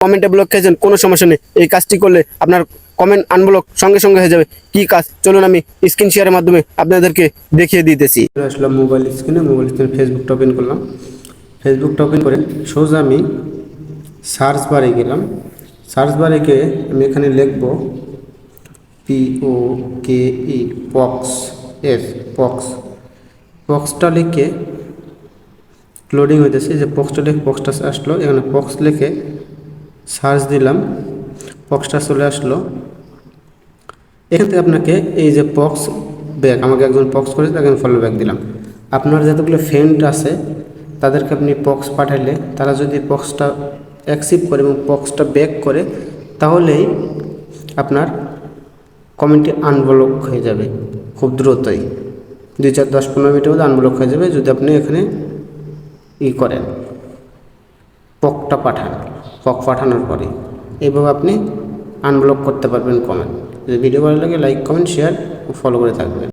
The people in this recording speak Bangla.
কমেন্টে ব্লক খেয়েছেন, কোনো সমস্যা নেই। এই কাজটি করলে আপনার কমেন্ট আনব্লক সঙ্গে সঙ্গে হয়ে যাবে। কি কাজ চলুন আমি স্ক্রিন শেয়ারের মাধ্যমে আপনাদেরকে দেখিয়ে দিতেছি। আসলাম মোবাইল স্ক্রিনে ফেসবুকটা ওপেন করলাম। ফেসবুকটা ওপেন করে সোজা আমি সার্চ বারে গেলাম। সার্চ বারে গিয়ে আমি এখানে লিখব POKE পক্স পক্সটা লিখে লোডিং হইতেছে, যে পক্সটা লিখে পক্সটা আসলো। এখানে পক্স লিখে সার্চ দিলাম, পক্সটা চলে আসলো। এখান থেকে আপনাকে এই যে পক্স ব্যাক, আমাকে একজন পক্স করেছে, তাকে আমি ফলো ব্যাক দিলাম। আপনার যতগুলো ফ্রেন্ড আছে তাদেরকে আপনি পক্স পাঠাইলে তারা যদি পক্সটা অ্যাকসেপ্ট করে এবং পক্সটা ব্যাক করে, তাহলেই আপনার কমেন্টটি আনব্লক হয়ে যাবে খুব দ্রুতই। 2, 4, 10, 15 মিনিটের মধ্যে আনব্লক হয়ে যাবে যদি আপনি এখানে করেন, পকটা পাঠান। পক পাঠানোর পরে এইভাবে আপনি আনব্লক করতে পারবেন কমেন্ট। যদি ভিডিও ভালো লাগে লাইক, কমেন্ট, শেয়ার ও ফলো করে থাকবেন।